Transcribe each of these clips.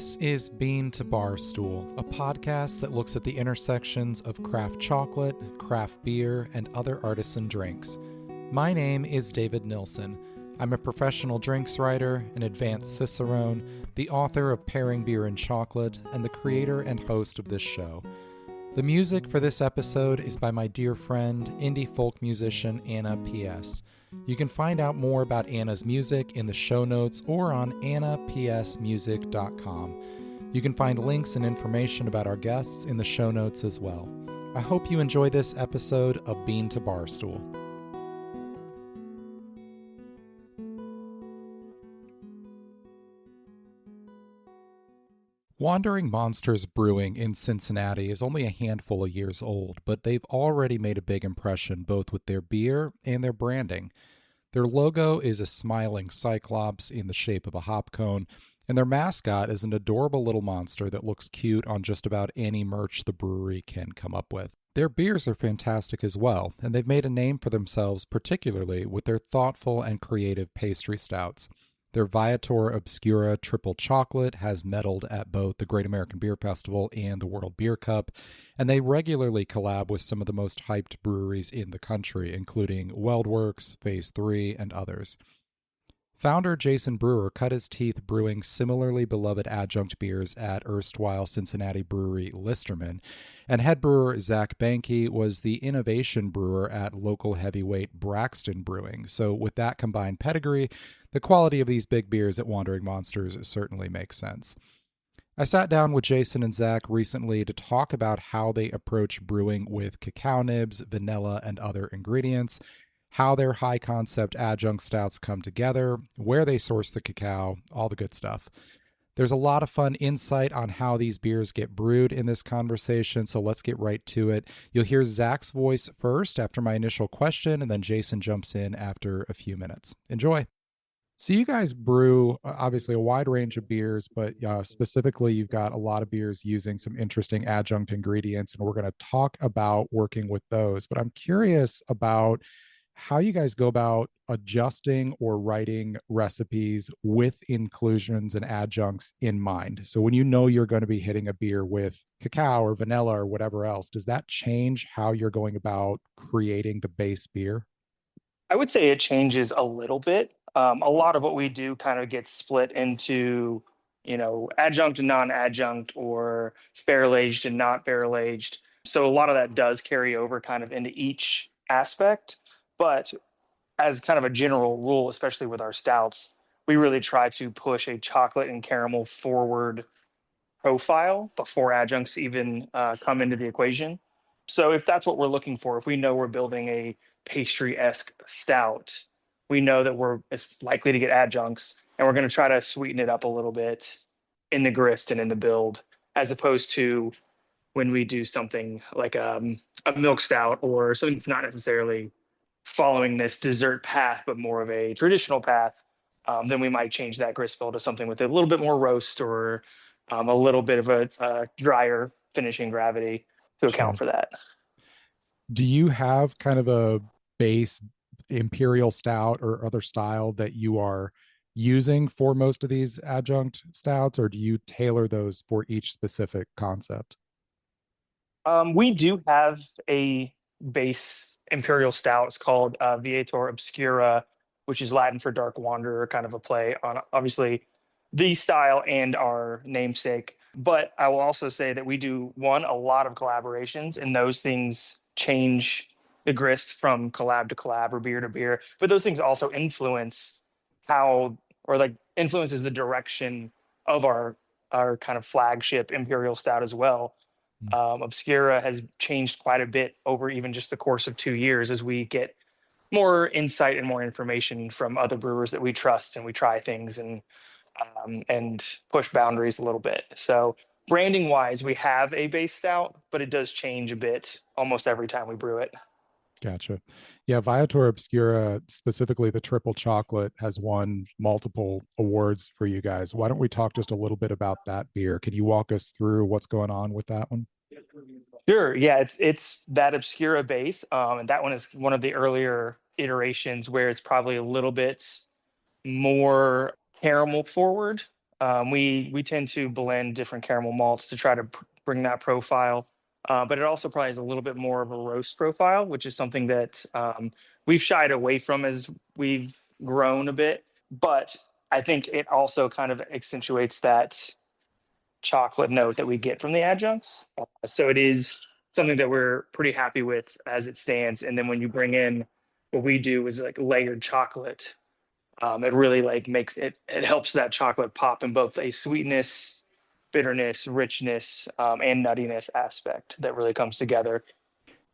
This is Bean to Barstool, a podcast that looks at the intersections of craft chocolate, craft beer, and other artisan drinks. My name is David Nilsson. I'm a professional drinks writer, an advanced cicerone, the author of Pairing Beer and Chocolate, and the creator and host of this show. The music for this episode is by my dear friend, indie folk musician Anna P.S. You can find out more about Anna's music in the show notes or on annapsmusic.com. You can find links and information about our guests in the show notes as well. I hope you enjoy this episode of Bean to Barstool. Wandering Monsters Brewing in Cincinnati is only a handful of years old, but they've already made a big impression both with their beer and their branding. Their logo is a smiling cyclops in the shape of a hop cone, and their mascot is an adorable little monster that looks cute on just about any merch the brewery can come up with. Their beers are fantastic as well, and they've made a name for themselves particularly with their thoughtful and creative pastry stouts. Their Viator Obscura triple chocolate has medaled at both the Great American Beer Festival and the World Beer Cup, and they regularly collab with some of the most hyped breweries in the country, including Weldworks, Phase 3, and others. Founder Jason Brewer cut his teeth brewing similarly beloved adjunct beers at erstwhile Cincinnati brewery Listerman, and head brewer Zach Boehnke was the innovation brewer at local heavyweight Braxton Brewing. So with that combined pedigree, the quality of these big beers at Wandering Monsters certainly makes sense. I sat down with Jason and Zach recently to talk about how they approach brewing with cacao nibs, vanilla, and other ingredients, how their high-concept adjunct stouts come together, where they source the cacao, all the good stuff. There's a lot of fun insight on how these beers get brewed in this conversation, so let's get right to it. You'll hear Zach's voice first after my initial question, and then Jason jumps in after a few minutes. Enjoy. So you guys brew, obviously, a wide range of beers, but specifically you've got a lot of beers using some interesting adjunct ingredients, and we're going to talk about working with those. But I'm curious about how you guys go about adjusting or writing recipes with inclusions and adjuncts in mind. So when you know you're going to be hitting a beer with cacao or vanilla or whatever else, does that change how you're going about creating the base beer? I would say it changes a little bit. A lot of what we do kind of gets split into, adjunct and non-adjunct, or barrel aged and not barrel aged. So a lot of that does carry over kind of into each aspect. But as kind of a general rule, especially with our stouts, we really try to push a chocolate and caramel forward profile before adjuncts even come into the equation. So if that's what we're looking for, if we know we're building a pastry-esque stout, we know that it's likely to get adjuncts, and we're going to try to sweeten it up a little bit in the grist and in the build, as opposed to when we do something like a milk stout or something that's not necessarily following this dessert path, but more of a traditional path. Then we might change that grist fill to something with a little bit more roast or a little bit of a drier finishing gravity to account for that. Do you have kind of a base imperial stout or other style that you are using for most of these adjunct stouts, or do you tailor those for each specific concept? We do have a base imperial stout. It's called Viator Obscura, which is Latin for dark wanderer, kind of a play on obviously the style and our namesake. But I will also say that we do a lot of collaborations, and those things change the grist from collab to collab or beer to beer. But those things also influences influences the direction of our kind of flagship imperial stout as well. Obscura has changed quite a bit over even just the course of 2 years as we get more insight and more information from other brewers that we trust, and we try things and push boundaries a little bit. So branding wise, we have a base stout, but it does change a bit almost every time we brew it. Gotcha. Yeah, Viator Obscura, specifically the triple chocolate, has won multiple awards for you guys. Why don't we talk just a little bit about that beer? Can you walk us through what's going on with that one? Sure. Yeah, it's that Obscura base, and that one is one of the earlier iterations where it's probably a little bit more caramel forward. We tend to blend different caramel malts to try to bring that profile, but it also probably has a little bit more of a roast profile, which is something that we've shied away from as we've grown a bit. But I think it also kind of accentuates that chocolate note that we get from the adjuncts. So it is something that we're pretty happy with as it stands. And then when you bring in what we do is like layered chocolate, it really like makes it, it helps that chocolate pop in both a sweetness, bitterness, richness, and nuttiness aspect that really comes together.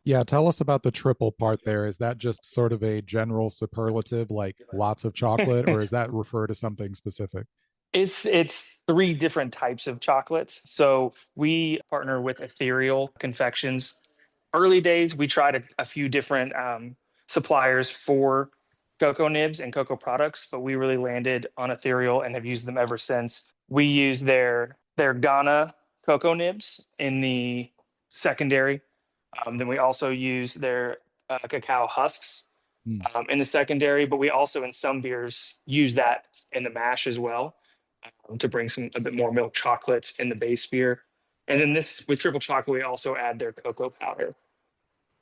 Yeah, tell us about the triple part there. Is that just sort of a general superlative, like lots of chocolate, or is that refer to something specific? It's three different types of chocolates. So we partner with Ethereal Confections. Early days, we tried a few different suppliers for cocoa nibs and cocoa products, but we really landed on Ethereal and have used them ever since. We use their Ghana cocoa nibs in the secondary. Then we also use their cacao husks Hmm. in the secondary, but we also in some beers use that in the mash as well, to bring some a bit more milk chocolate in the base beer. And then this with triple chocolate, we also add their cocoa powder.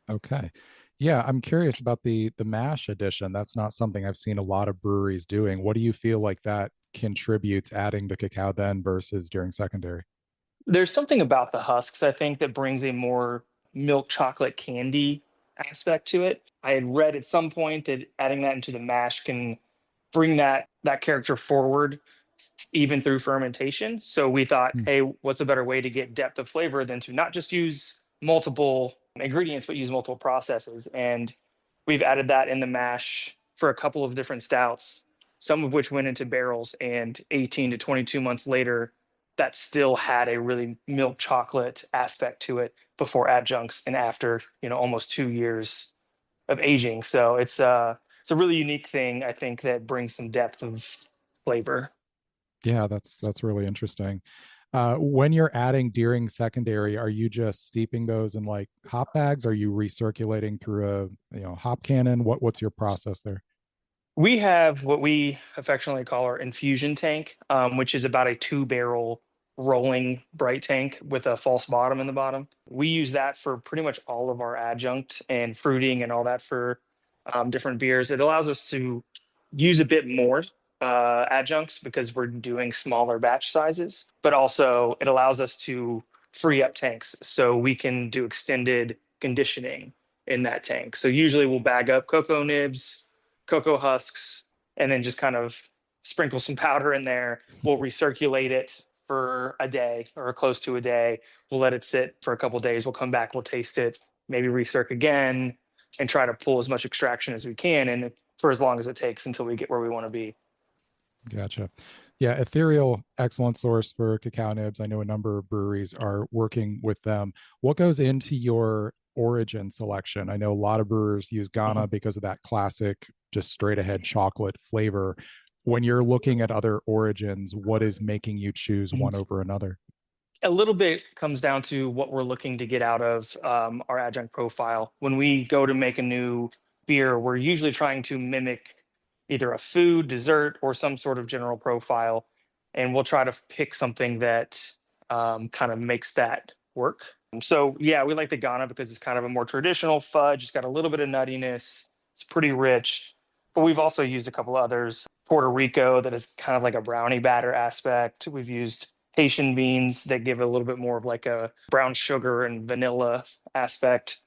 Okay. Yeah, I'm curious about the mash edition. That's not something I've seen a lot of breweries doing. What do you feel like that contributes adding the cacao then versus during secondary? There's something about the husks, I think, that brings a more milk chocolate candy aspect to it. I had read at some point that adding that into the mash can bring that character forward even through fermentation. So we thought, Hmm. hey, what's a better way to get depth of flavor than to not just use multiple ingredients, but use multiple processes? And we've added that in the mash for a couple of different stouts, some of which went into barrels. And 18 to 22 months later, that still had a really milk chocolate aspect to it before adjuncts and after, almost 2 years of aging. So it's a really unique thing, I think, that brings some depth of flavor. Yeah, that's really interesting. When you're adding during secondary, are you just steeping those in like hop bags? Are you recirculating through a hop cannon? What's your process there? We have what we affectionately call our infusion tank, which is about a 2 barrel rolling bright tank with a false bottom in the bottom. We use that for pretty much all of our adjunct and fruiting and all that for different beers. It allows us to use a bit more adjuncts because we're doing smaller batch sizes, but also it allows us to free up tanks so we can do extended conditioning in that tank. So usually we'll bag up cocoa nibs, cocoa husks, and then just kind of sprinkle some powder in there. We'll recirculate it for a day or close to a day. We'll let it sit for a couple days. We'll come back, we'll taste it, maybe recirc again, and try to pull as much extraction as we can, and for as long as it takes until we get where we want to be. Gotcha. Yeah, Ethereal, excellent source for cacao nibs. I know a number of breweries are working with them. What goes into your origin selection? I know a lot of brewers use Mhm. Ghana because of that classic, just straight ahead chocolate flavor. When you're looking at other origins, what is making you choose Mhm. one over another? A little bit comes down to what we're looking to get out of our adjunct profile. When we go to make a new beer, we're usually trying to mimic either a food, dessert, or some sort of general profile. And we'll try to pick something that kind of makes that work. So, yeah, we like the Ghana because it's kind of a more traditional fudge. It's got a little bit of nuttiness, it's pretty rich. But we've also used a couple others. Puerto Rico, that is kind of like a brownie batter aspect. We've used Haitian beans that give a little bit more of like a brown sugar and vanilla aspect.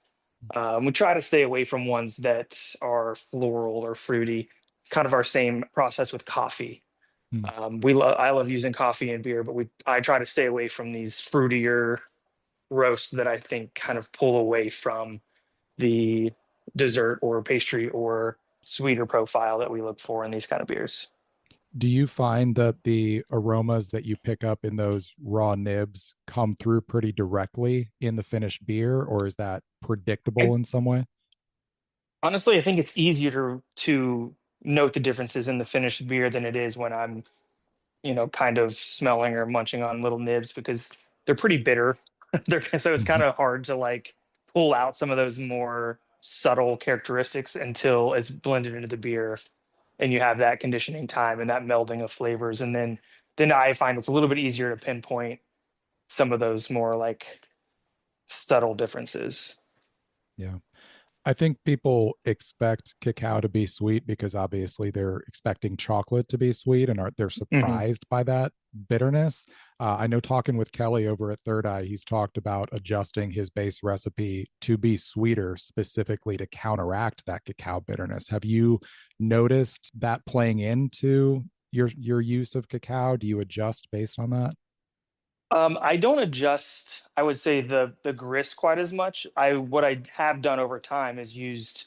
We try to stay away from ones that are floral or fruity. Kind of our same process with coffee. Hmm. I love using coffee and beer, but I try to stay away from these fruitier roasts that I think kind of pull away from the dessert or pastry or sweeter profile that we look for in these kind of beers. Do you find that the aromas that you pick up in those raw nibs come through pretty directly in the finished beer, or is that predictable I in some way? honestly, I think it's easier to note the differences in the finished beer than it is when I'm, kind of smelling or munching on little nibs because they're pretty bitter. So it's kind of hard to like pull out some of those more subtle characteristics until it's blended into the beer and you have that conditioning time and that melding of flavors. And then then I find it's a little bit easier to pinpoint some of those more like subtle differences. Yeah. I think people expect cacao to be sweet because obviously they're expecting chocolate to be sweet and they're Hmm. surprised by that bitterness. I know talking with Kelly over at Third Eye, he's talked about adjusting his base recipe to be sweeter specifically to counteract that cacao bitterness. Have you noticed that playing into your use of cacao? Do you adjust based on that? I don't adjust, I would say the grist quite as much. What I have done over time is used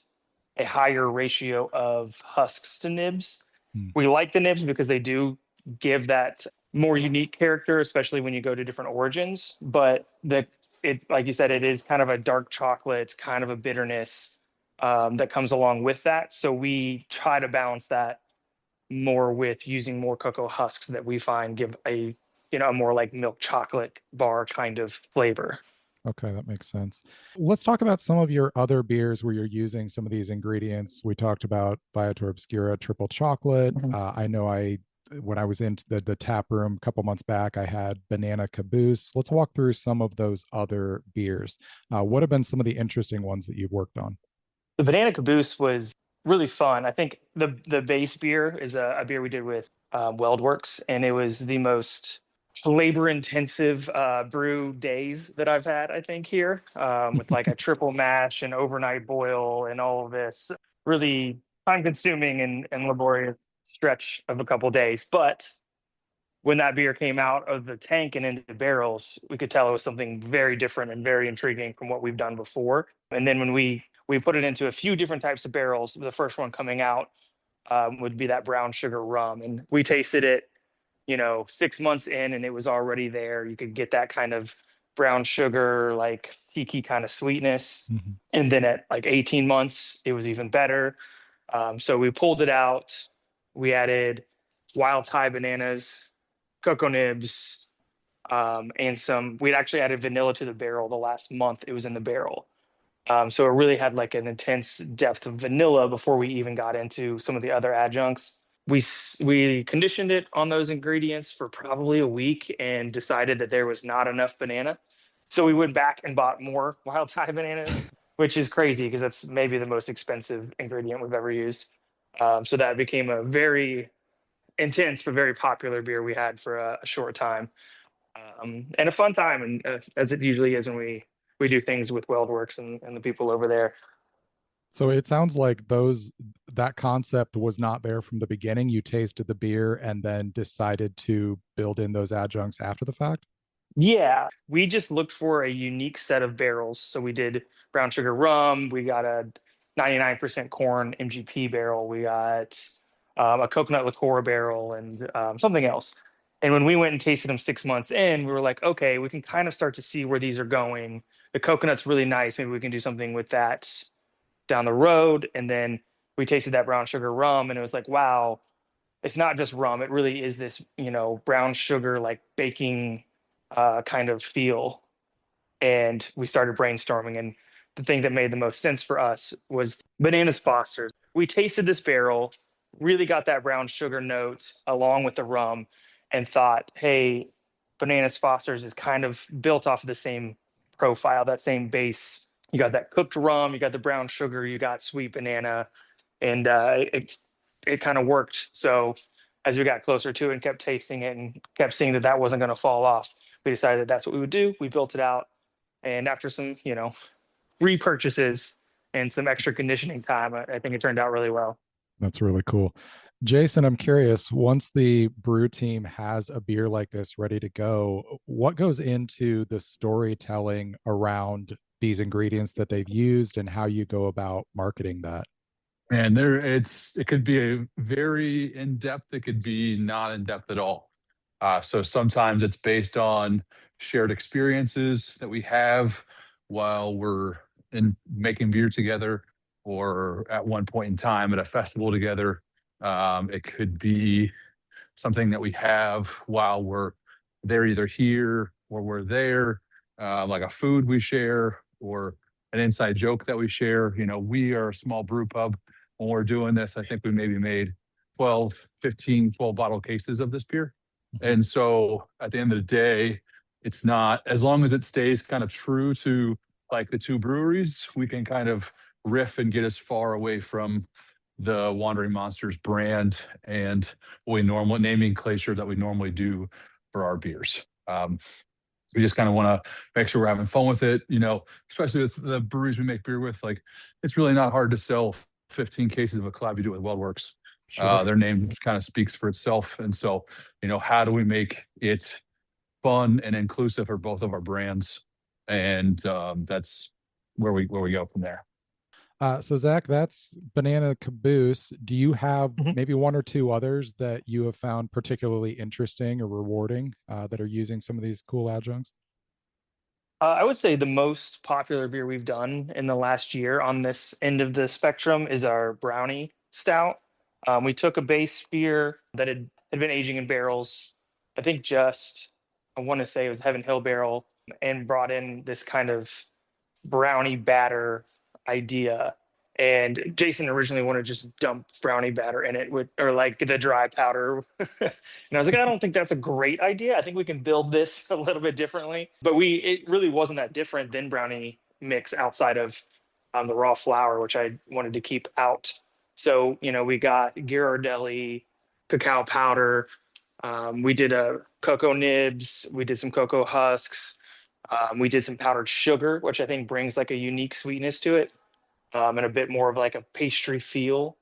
a higher ratio of husks to nibs. Hmm. We like the nibs because they do give that more unique character, especially when you go to different origins. But like you said, it is kind of a dark chocolate, kind of a bitterness that comes along with that. So we try to balance that more with using more cocoa husks that we find give a more like milk chocolate bar kind of flavor. Okay, that makes sense. Let's talk about some of your other beers where you're using some of these ingredients. We talked about Viator Obscura triple chocolate. Mhm. I know when I was in the tap room a couple months back, I had banana caboose. Let's walk through some of those other beers. What have been some of the interesting ones that you've worked on? The banana caboose was really fun. I think the base beer is a beer we did with Weldworks, and it was the most labor intensive brew days that I've had. I think here with like a triple mash and overnight boil and all of this really time consuming and laborious stretch of a couple days. But when that beer came out of the tank and into the barrels, we could tell it was something very different and very intriguing from what we've done before. And then when we put it into a few different types of barrels, the first one coming out would be that brown sugar rum, and we tasted it, 6 months in, and it was already there. You could get that kind of brown sugar, like tiki kind of sweetness. Mhm. And then at like 18 months, it was even better. So we pulled it out. We added wild Thai bananas, cocoa nibs, and we'd actually added vanilla to the barrel the last month it was in the barrel. So it really had like an intense depth of vanilla before we even got into some of the other adjuncts. We conditioned it on those ingredients for probably a week and decided that there was not enough banana. So we went back and bought more wild Thai bananas, which is crazy because that's maybe the most expensive ingredient we've ever used. So that became a very intense but very popular beer we had for a short time, and a fun time, and as it usually is when we do things with Weldworks and the people over there. So it sounds like that concept was not there from the beginning. You tasted the beer and then decided to build in those adjuncts after the fact. Yeah, we just looked for a unique set of barrels. So we did brown sugar rum. We got a 99% corn MGP barrel. We got a coconut liqueur barrel and something else. And when we went and tasted them 6 months in, we were like, okay, we can kind of start to see where these are going. The coconut's really nice. Maybe we can do something with that down the road. And then we tasted that brown sugar rum, and it was like, wow, it's not just rum. It really is this, brown sugar, like baking kind of feel. And we started brainstorming. And the thing that made the most sense for us was Bananas Foster's. We tasted this barrel, really got that brown sugar note along with the rum, and thought, hey, Bananas Foster's is kind of built off of the same profile, that same base. You got that cooked rum, you got the brown sugar, you got sweet banana, and it kind of worked. So as we got closer to it and kept tasting it and kept seeing that wasn't going to fall off, we decided that's what we would do. We built it out, and after some, repurchases and some extra conditioning time, I think it turned out really well. That's really cool. Jason, I'm curious, once the brew team has a beer like this ready to go, what goes into the storytelling around these ingredients that they've used and how you go about marketing that? And it could be a very in depth, it could be not in depth at all. So sometimes it's based on shared experiences that we have while we're in making beer together, or at one point in time at a festival together. It could be something that we have while they're either here or we're there, like a food we share or an inside joke that we share. We are a small brew pub. When we're doing this, I think we maybe made 12, 15, 12 bottle cases of this beer. And so at the end of the day, it's not, as long as it stays kind of true to like the two breweries, we can kind of riff and get as far away from the Wandering Monsters brand and what we normally nomenclature that we normally do for our beers. We just kind of want to make sure we're having fun with it, especially with the breweries we make beer with. Like, it's really not hard to sell 15 cases of a collab you do with WeldWorks. Sure. Their name kind of speaks for itself. And so, how do we make it fun and inclusive for both of our brands? And that's where we go from there. So Zach, that's Banana Caboose. Do you have Mhm. maybe one or two others that you have found particularly interesting or rewarding that are using some of these cool adjuncts? I would say the most popular beer we've done in the last year on this end of the spectrum is our Brownie Stout. We took a base beer that had been aging in barrels, I think I want to say it was Heaven Hill barrel, and brought in this kind of brownie batter idea. And Jason originally wanted to just dump brownie batter in it or like the dry powder. And I was like, I don't think that's a great idea. I think we can build this a little bit differently. But it really wasn't that different than brownie mix outside of the raw flour, which I wanted to keep out. So, we got Ghirardelli, cacao powder. We did a cocoa nibs. We did some cocoa husks. We did some powdered sugar, which I think brings like a unique sweetness to it, and a bit more of like a pastry feel.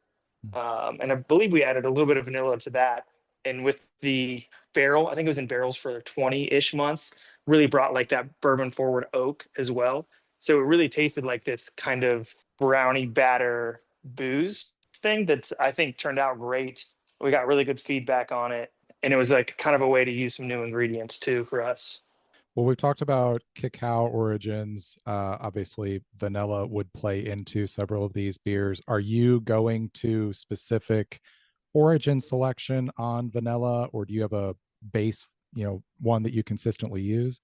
And I believe we added a little bit of vanilla to that. And with the barrel, I think it was in barrels for 20-ish months, really brought like that bourbon forward oak as well. So it really tasted like this kind of brownie batter booze thing that I think turned out great. We got really good feedback on it. And it was like kind of a way to use some new ingredients too for us. Well, we've talked about cacao origins. Obviously, vanilla would play into several of these beers. Are you going to specific origin selection on vanilla, or do you have a base, one that you consistently use?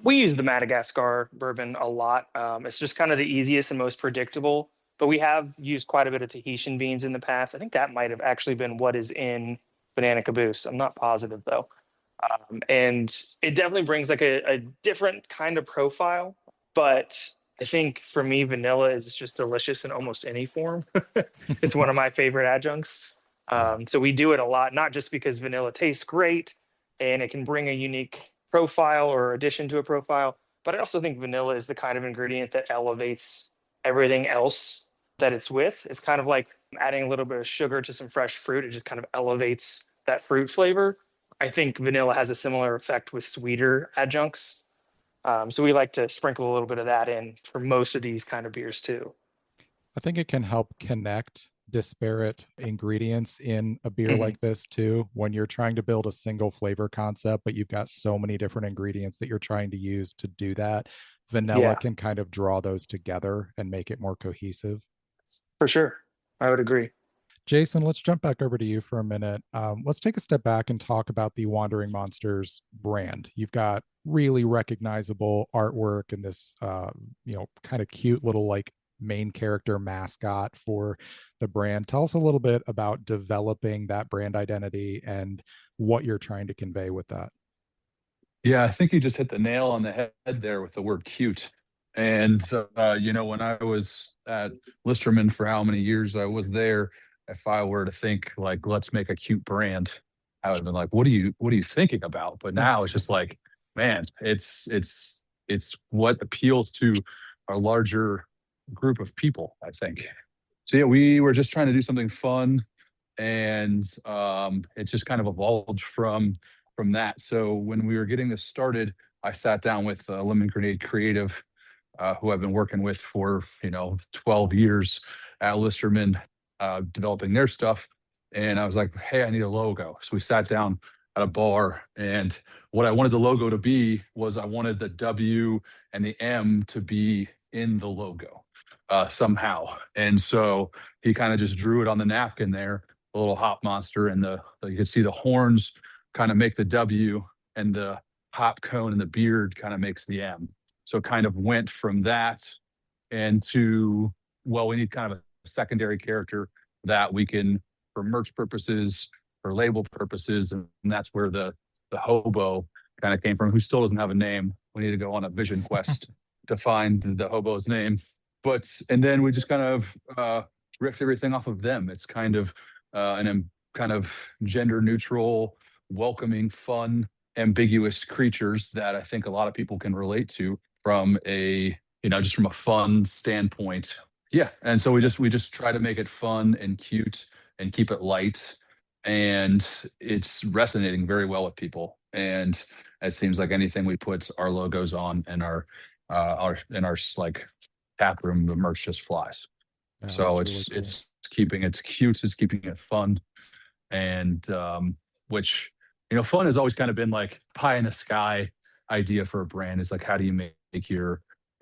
We use the Madagascar bourbon a lot. It's just kind of the easiest and most predictable. But we have used quite a bit of Tahitian beans in the past. I think that might have actually been what is in Banana Caboose. I'm not positive though. And it definitely brings like a different kind of profile. But I think for me, vanilla is just delicious in almost any form. It's one of my favorite adjuncts. Yeah. So we do it a lot, not just because vanilla tastes great and it can bring a unique profile or addition to a profile, but I also think vanilla is the kind of ingredient that elevates everything else that it's with. It's kind of like adding a little bit of sugar to some fresh fruit. It just kind of elevates that fruit flavor. I think vanilla has a similar effect with sweeter adjuncts. So we like to sprinkle a little bit of that in for most of these kind of beers too. I think it can help connect disparate ingredients in a beer Mhm. like this too. When you're trying to build a single flavor concept, but you've got so many different ingredients that you're trying to use to do that, vanilla Yeah, can kind of draw those together and make it more cohesive. for sure. I would agree. Jason, let's jump back over to you for a minute. Let's take a step back and talk about the Wandering Monsters brand. You've got really recognizable artwork and this, kind of cute little like main character mascot for the brand. Tell us a little bit about developing that brand identity and what you're trying to convey with that. Yeah, I think you just hit the nail on the head there with the word cute. And, when I was at Listerman for how many years I was there, if I were to think like, let's make a cute brand, I would have been like, what are you thinking about? But now it's just like, man, it's what appeals to a larger group of people, I think. So yeah, we were just trying to do something fun, and it just kind of evolved from that. So when we were getting this started, I sat down with Lemon Grenade Creative, who I've been working with for 12 years at Listerman, developing their stuff. And I was like, hey, I need a logo. So we sat down at a bar, and what I wanted the logo to be was I wanted the W and the M to be in the logo somehow. And so he kind of just drew it on the napkin there, a little hop monster, and you could see the horns kind of make the W, and the hop cone and the beard kind of makes the M. So kind of went from that into, well, we need kind of a secondary character that we can, for merch purposes, for label purposes, and that's where the hobo kind of came from, who still doesn't have a name. We need to go on a vision quest to find the hobo's name. And then we just kind of riffed everything off of them. It's kind of kind of gender neutral, welcoming, fun, ambiguous creatures that I think a lot of people can relate to from just from a fun standpoint. Yeah. And so we just try to make it fun and cute and keep it light. And it's resonating very well with people. And it seems like anything we put our logos on and our like tap room, the merch just flies. Yeah, so that's really cool. it's keeping it cute, it's keeping it fun. And which, fun has always kind of been like pie in the sky idea for a brand, is like, how do you make your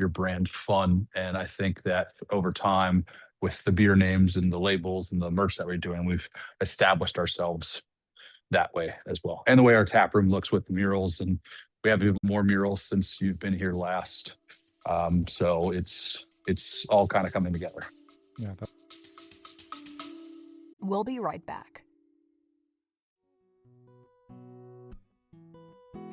brand fun? And I think that over time, with the beer names and the labels and the merch that we're doing, we've established ourselves that way as well. And the way our tap room looks with the murals, and we have even more murals since you've been here last. So it's all kind of coming together. Yeah. We'll be right back.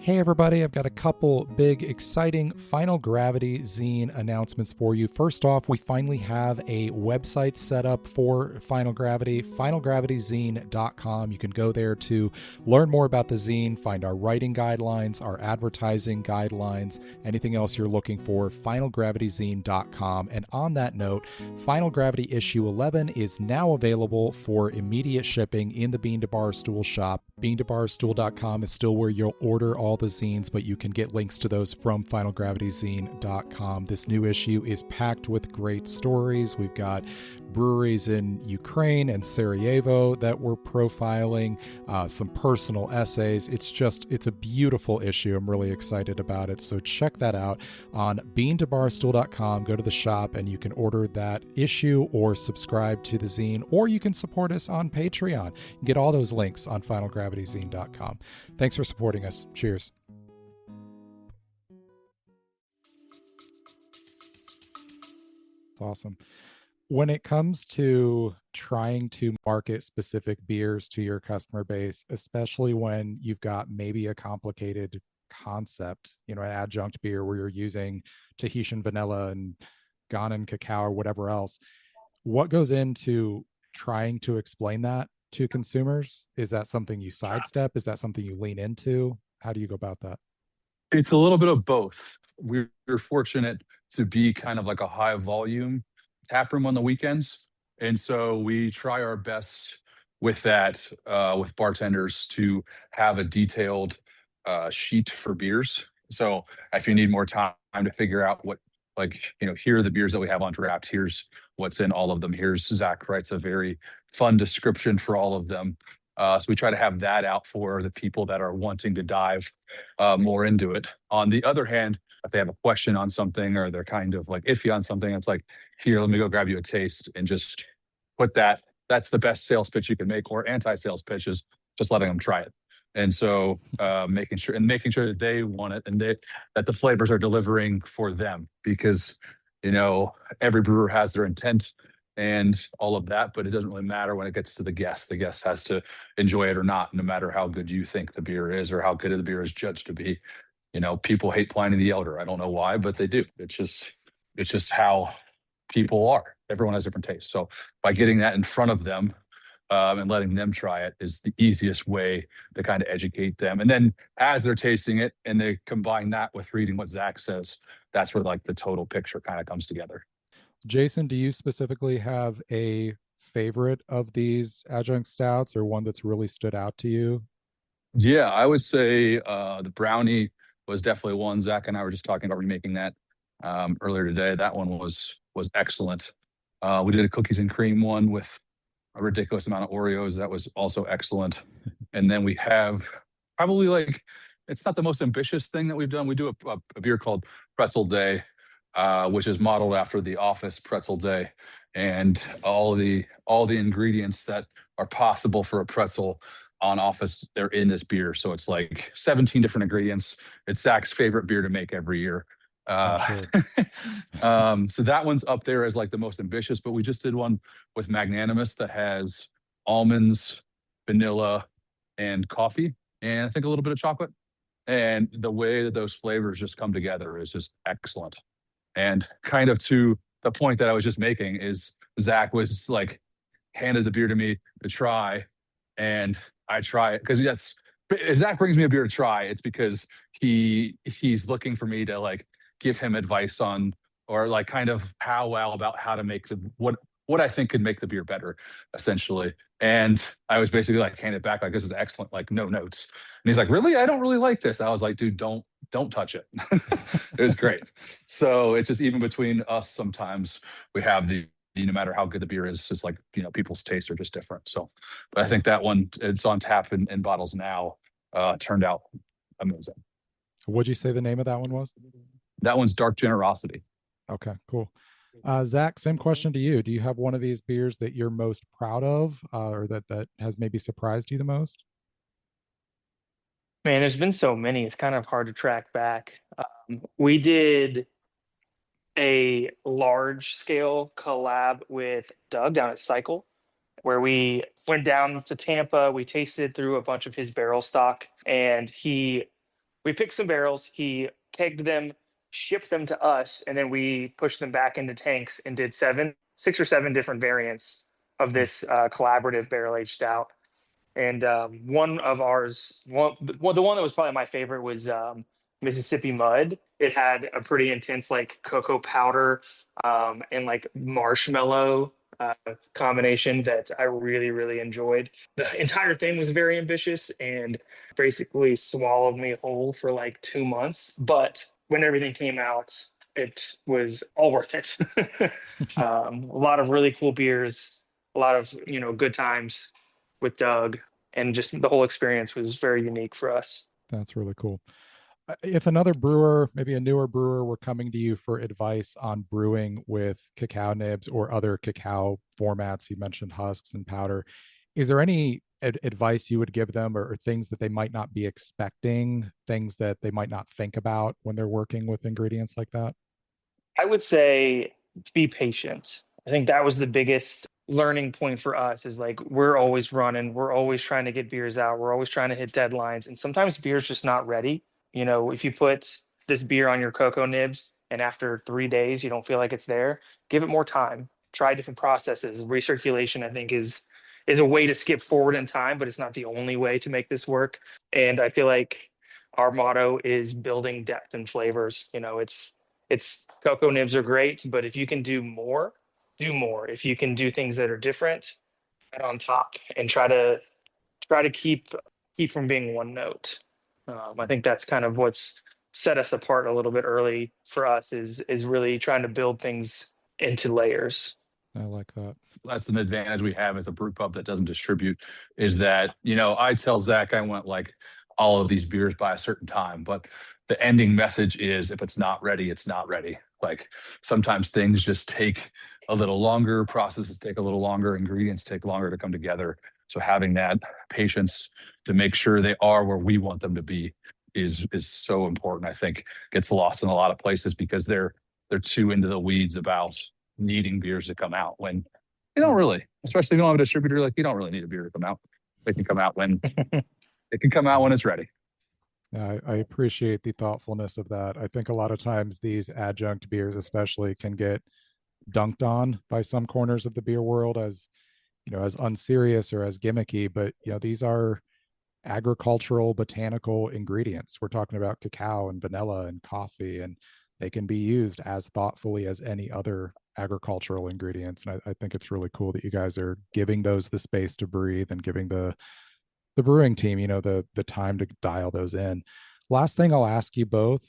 Hey everybody, I've got a couple big, exciting Final Gravity zine announcements for you. First off, we finally have a website set up for Final Gravity, finalgravityzine.com. You can go there to learn more about the zine, find our writing guidelines, our advertising guidelines, anything else you're looking for, finalgravityzine.com. And on that note, Final Gravity issue 11 is now available for immediate shipping in the Bean to Barstool shop. BeanToBarstool.com is still where you'll order all the zines, but you can get links to those from finalgravityzine.com. This new issue is packed with great stories. We've got breweries in Ukraine and Sarajevo that we're profiling, some personal essays. It's a beautiful issue. I'm really excited about it. So check that out on beantobarstool.com. Go to the shop and you can order that issue or subscribe to the zine, or you can support us on Patreon. You can get all those links on finalgravityzine.com. Thanks for supporting us. Cheers. It's awesome. When it comes to trying to market specific beers to your customer base, especially when you've got maybe a complicated concept, an adjunct beer where you're using Tahitian vanilla and Ghana cacao or whatever else, what goes into trying to explain that to consumers? Is that something you sidestep? Is that something you lean into? How do you go about that? It's a little bit of both. We're fortunate to be kind of like a high volume tap room on the weekends. And so we try our best with that, with bartenders, to have a detailed sheet for beers. So if you need more time to figure out what, here are the beers that we have on draft, here's what's in all of them. Here's Zach writes a very fun description for all of them. So we try to have that out for the people that are wanting to dive more into it. On the other hand, if they have a question on something or they're kind of like iffy on something, it's like, here, let me go grab you a taste and just put that. That's the best sales pitch you can make, or anti-sales pitch is just letting them try it. And so making sure that they want it and that the flavors are delivering for them, because, every brewer has their intent and all of that, but it doesn't really matter when it gets to the guest. The guest has to enjoy it or not, no matter how good you think the beer is or how good the beer is judged to be. People hate Pliny the Elder. I don't know why, but they do. It's just how people are. Everyone has different tastes. So by getting that in front of them and letting them try it is the easiest way to kind of educate them. And then as they're tasting it and they combine that with reading what Zach says, that's where the total picture kind of comes together. Jason, do you specifically have a favorite of these adjunct stouts, or one that's really stood out to you? Yeah, I would say the Brownie was definitely one. Zach and I were just talking about remaking that earlier today. That one was excellent. We did a cookies and cream one with a ridiculous amount of Oreos. That was also excellent. And then we have probably it's not the most ambitious thing that we've done. We do a beer called Pretzel Day, which is modeled after the Office Pretzel Day, and all the ingredients that are possible for a pretzel on Office, they're in this beer. So it's 17 different ingredients. It's Zach's favorite beer to make every year. Sure. So that one's up there as the most ambitious, but we just did one with Magnanimous that has almonds, vanilla, and coffee, and I think a little bit of chocolate. And the way that those flavors just come together is just excellent. And kind of to the point that I was just making is Zach was like handed the beer to me to try, and I try it because that's if Zach brings me a beer to try, it's because he's looking for me to like give him advice on or like kind of powwow about how to make the what I think could make the beer better, essentially. And I was basically like handed back like this is excellent, like no notes. And he's like, really? I don't really like this. I was like, dude, don't touch it. It was great. So it's just even between us, sometimes we have the no matter how good the beer is, it's like, people's tastes are just different. So, but I think that one, it's on tap in bottles now, turned out amazing. What'd you say the name of that one was? That one's Dark Generosity. Okay, cool. Zach, same question to you. Do you have one of these beers that you're most proud of, or that has maybe surprised you the most? Man, there's been so many. It's kind of hard to track back. We did a large scale collab with Doug down at Cycle, where we went down to Tampa. We tasted through a bunch of his barrel stock, and we picked some barrels. He kegged them, shipped them to us, and then we pushed them back into tanks and did 6 or 7 different variants of this collaborative barrel aged stout. And one of ours, the one that was probably my favorite was Mississippi Mud. It had a pretty intense like cocoa powder and like marshmallow combination that I really, really enjoyed. The entire thing was very ambitious and basically swallowed me whole for like 2 months. But when everything came out, it was all worth it. A lot of really cool beers, a lot of, good times with Doug, and just the whole experience was very unique for us. That's really cool. If another brewer, maybe a newer brewer, were coming to you for advice on brewing with cacao nibs or other cacao formats, you mentioned husks and powder, is there any advice you would give them, or things that they might not be expecting, things that they might not think about when they're working with ingredients like that? I would say to be patient. I think that was the biggest learning point for us is like we're always running, we're always trying to get beers out, we're always trying to hit deadlines, and sometimes beer's just not ready. If you put this beer on your cocoa nibs and after 3 days you don't feel like it's there, give it more time. Try different processes. Recirculation, I think, is a way to skip forward in time, but it's not the only way to make this work. And I feel like our motto is building depth and flavors. It's cocoa nibs are great, but if you can do more, do more. If you can do things that are different, add on top and try to keep from being one note. I think that's kind of what's set us apart a little bit early for us is really trying to build things into layers. I like that. That's an advantage we have as a brew pub that doesn't distribute, is that, I tell Zach I want like all of these beers by a certain time, but the ending message is if it's not ready, it's not ready. Like sometimes things just take a little longer, processes take a little longer, ingredients take longer to come together. So having that patience to make sure they are where we want them to be is so important. I think gets lost in a lot of places because they're too into the weeds about needing beers to come out when you don't really, especially if you don't have a distributor, like you don't really need a beer to come out. They can come out when it can come out when it's ready. I appreciate the thoughtfulness of that. I think a lot of times these adjunct beers especially can get dunked on by some corners of the beer world as, as unserious or as gimmicky, but these are agricultural botanical ingredients. We're talking about cacao and vanilla and coffee, and they can be used as thoughtfully as any other agricultural ingredients. And I think it's really cool that you guys are giving those the space to breathe and giving the brewing team, the time to dial those in. Last thing I'll ask you both,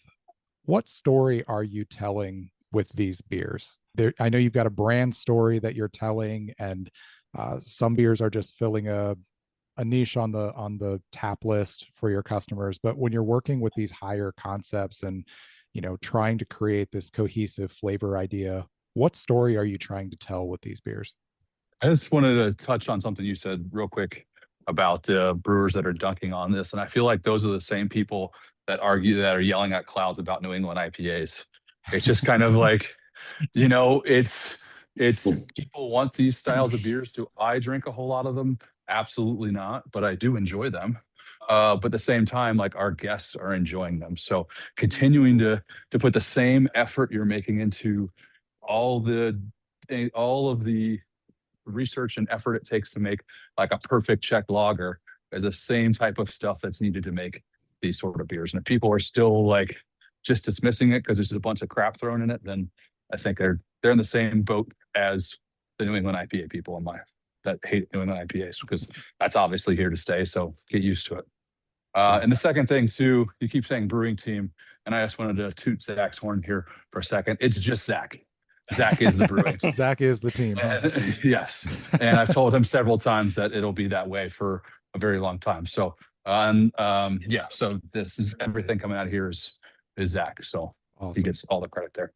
what story are you telling with these beers? I know you've got a brand story that you're telling, and some beers are just filling a niche on the tap list for your customers. But when you're working with these higher concepts and, trying to create this cohesive flavor idea, what story are you trying to tell with these beers? I just wanted to touch on something you said real quick about the brewers that are dunking on this. And I feel like those are the same people that are yelling at clouds about New England IPAs. It's just kind of like, it's people want these styles of beers. Do I drink a whole lot of them? Absolutely not, but I do enjoy them. But at the same time, like our guests are enjoying them. So continuing to put the same effort you're making into all the all of the research and effort it takes to make like a perfect Czech lager is the same type of stuff that's needed to make these sort of beers. And if people are still like just dismissing it because there's just a bunch of crap thrown in it, then I think they're in the same boat as the New England IPA people in my that hate New England IPAs, because that's obviously here to stay. So get used to it. And the second thing too, you keep saying brewing team, and I just wanted to toot Zach's horn here for a second. It's just Zach. Zach is the brewing team. Zach is the team. Huh? Yes. And I've told him several times that it'll be that way for a very long time. So, yeah, so this is everything coming out of here is Zach. So awesome. He gets all the credit there.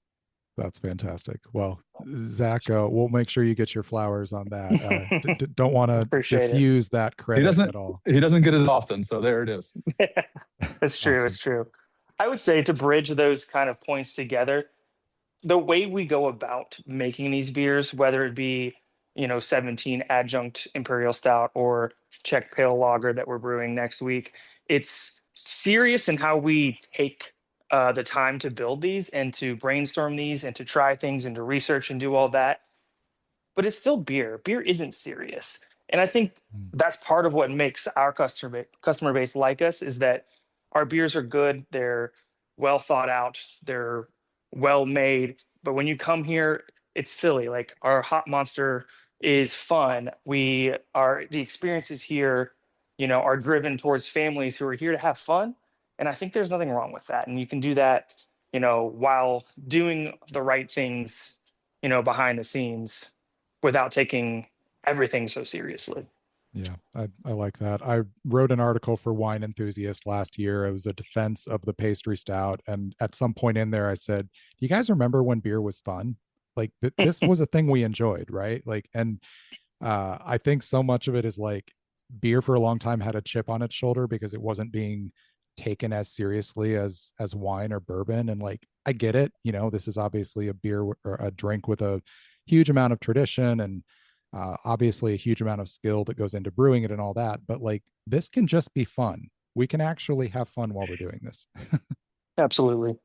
That's fantastic. Well, Zach, we'll make sure you get your flowers on that. Don't want to diffuse that credit at all. He doesn't get it often, so there it is. That's true. Awesome. It's true. I would say to bridge those kind of points together, the way we go about making these beers, whether it be, 17 adjunct imperial stout or Czech pale lager that we're brewing next week, it's serious in how we take the time to build these and to brainstorm these and to try things and to research and do all that. But it's still beer. Beer isn't serious. And I think that's part of what makes our customer base like us, is that our beers are good. They're well thought out. They're well made. But when you come here, it's silly. Like our Hot Monster is fun. The experiences here, are driven towards families who are here to have fun. And I think there's nothing wrong with that. And you can do that, while doing the right things, behind the scenes without taking everything so seriously. Yeah, I like that. I wrote an article for Wine Enthusiast last year. It was a defense of the pastry stout. And at some point in there, I said, do you guys remember when beer was fun? Like this was a thing we enjoyed, right? Like, and I think so much of it is like beer for a long time had a chip on its shoulder because it wasn't being taken as seriously as wine or bourbon. And like, I get it, this is obviously a beer or a drink with a huge amount of tradition and obviously a huge amount of skill that goes into brewing it and all that, but like this can just be fun. We can actually have fun while we're doing this. Absolutely.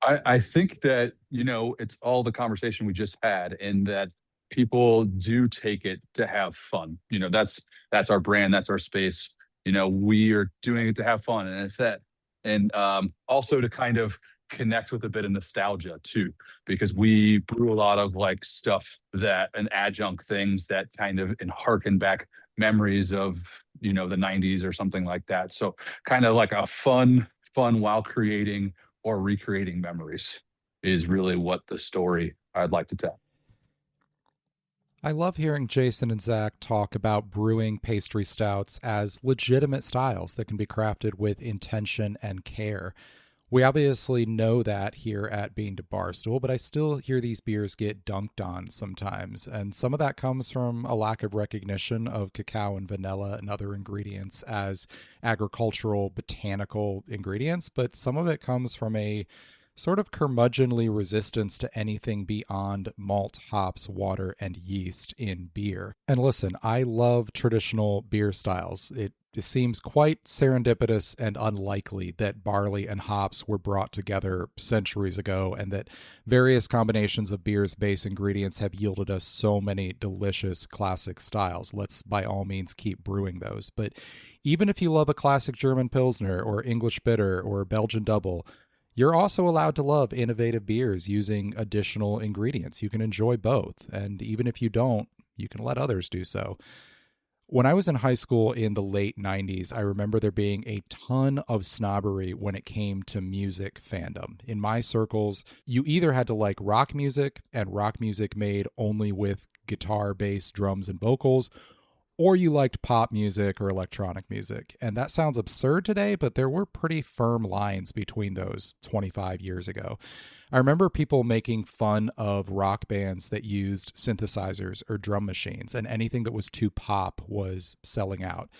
I think that, it's all the conversation we just had, and that people do take it to have fun. That's our brand, that's our space. We are doing it to have fun, and it's that. And also to kind of connect with a bit of nostalgia too, because we brew a lot of like stuff that an adjunct things that kind of harken back memories of, the 90s or something like that. So kind of like a fun while creating or recreating memories is really what the story I'd like to tell. I love hearing Jason and Zach talk about brewing pastry stouts as legitimate styles that can be crafted with intention and care. We obviously know that here at Bean to Barstool, but I still hear these beers get dunked on sometimes. And some of that comes from a lack of recognition of cacao and vanilla and other ingredients as agricultural, botanical ingredients. But some of it comes from a sort of curmudgeonly resistance to anything beyond malt, hops, water, and yeast in beer. And listen, I love traditional beer styles. It seems quite serendipitous and unlikely that barley and hops were brought together centuries ago, and that various combinations of beer's base ingredients have yielded us so many delicious classic styles. Let's by all means keep brewing those. But even if you love a classic German Pilsner or English Bitter or Belgian Double, you're also allowed to love innovative beers using additional ingredients. You can enjoy both. And even if you don't, you can let others do so. When I was in high school in the late 90s, I remember there being a ton of snobbery when it came to music fandom. In my circles, you either had to like rock music and rock music made only with guitar, bass, drums, and vocals, or you liked pop music or electronic music. And that sounds absurd today, but there were pretty firm lines between those 25 years ago. I remember people making fun of rock bands that used synthesizers or drum machines, and anything that was too pop was selling out.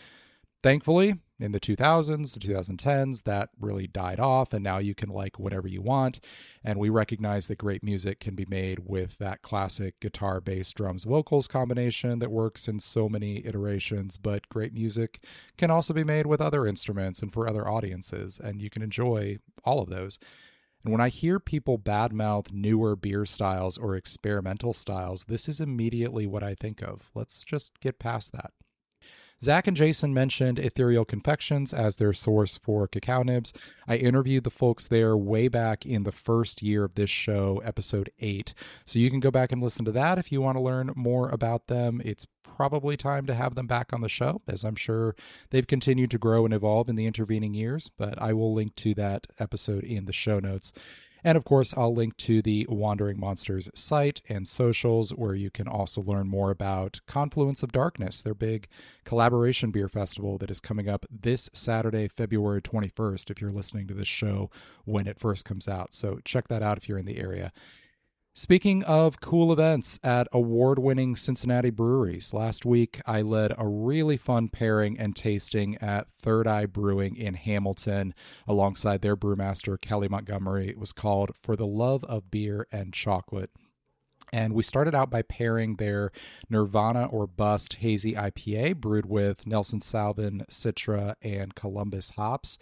Thankfully, In the 2000s, the 2010s, that really died off, and now you can like whatever you want. And we recognize that great music can be made with that classic guitar, bass, drums, vocals combination that works in so many iterations, but great music can also be made with other instruments and for other audiences, and you can enjoy all of those. And when I hear people badmouth newer beer styles or experimental styles, this is immediately what I think of. Let's just get past that. Zach and Jason mentioned Ethereal Confections as their source for cacao nibs. I interviewed the folks there way back in the first year of this show, episode 8. So you can go back and listen to that if you want to learn more about them. It's probably time to have them back on the show, as I'm sure they've continued to grow and evolve in the intervening years, but I will link to that episode in the show notes. And of course, I'll link to the Wandering Monsters site and socials, where you can also learn more about Confluence of Darkness, their big collaboration beer festival that is coming up this Saturday, February 21st, if you're listening to this show when it first comes out. So check that out if you're in the area. Speaking of cool events at award-winning Cincinnati breweries, last week I led a really fun pairing and tasting at Third Eye Brewing in Hamilton alongside their brewmaster Kelly Montgomery. It was called For the Love of Beer and Chocolate. And we started out by pairing their Nirvana or Bust Hazy IPA brewed with Nelson Salvin, Citra, and Columbus hops,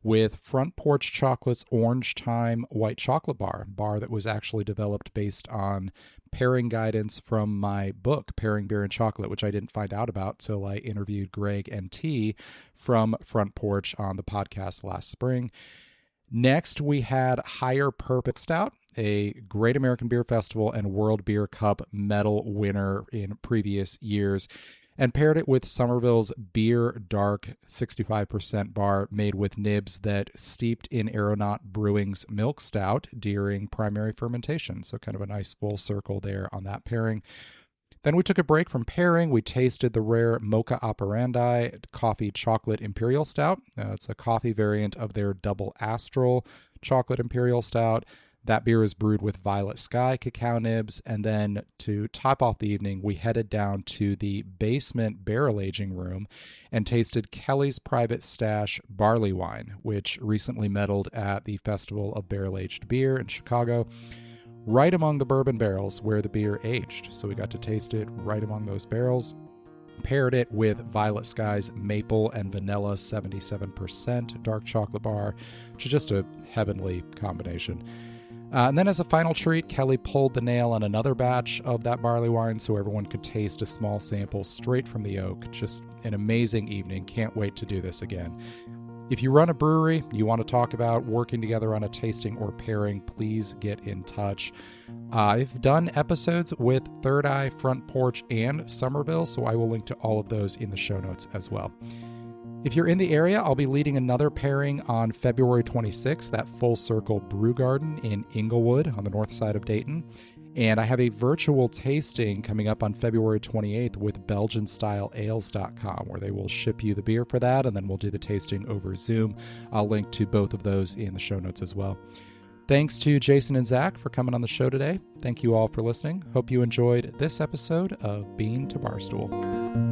with Front Porch Chocolate's Orange Time White Chocolate bar that was actually developed based on pairing guidance from my book, Pairing Beer and Chocolate, which I didn't find out about till I interviewed Greg and T from Front Porch on the podcast last spring. Next, we had Higher Purpose Stout, a Great American Beer Festival and World Beer Cup medal winner in previous years, and paired it with Somerville's Beer Dark 65% bar made with nibs that steeped in Aeronaut Brewing's Milk Stout during primary fermentation. So kind of a nice full circle there on that pairing. Then we took a break from pairing. We tasted the rare Mocha Operandi Coffee Chocolate Imperial Stout. It's a coffee variant of their Double Astral Chocolate Imperial Stout. That beer is brewed with Violet Sky cacao nibs. And then to top off the evening, we headed down to the basement barrel aging room and tasted Kelly's Private Stash barley wine, which recently medaled at the Festival of Barrel Aged Beer in Chicago, right among the bourbon barrels where the beer aged. So we got to taste it right among those barrels. Paired it with Violet Sky's Maple and Vanilla 77% dark chocolate bar, which is just a heavenly combination. And then as a final treat, Kelly pulled the nail on another batch of that barley wine so everyone could taste a small sample straight from the oak. Just an amazing evening. Can't wait to do this again. If you run a brewery, you want to talk about working together on a tasting or pairing, please get in touch. I've done episodes with Third Eye, Front Porch, and Somerville, so I will link to all of those in the show notes as well. If you're in the area, I'll be leading another pairing on February 26th at Full Circle Brew Garden in Inglewood on the north side of Dayton. And I have a virtual tasting coming up on February 28th with BelgianStyleAles.com, where they will ship you the beer for that, and then we'll do the tasting over Zoom. I'll link to both of those in the show notes as well. Thanks to Jason and Zach for coming on the show today. Thank you all for listening. Hope you enjoyed this episode of Bean to Barstool.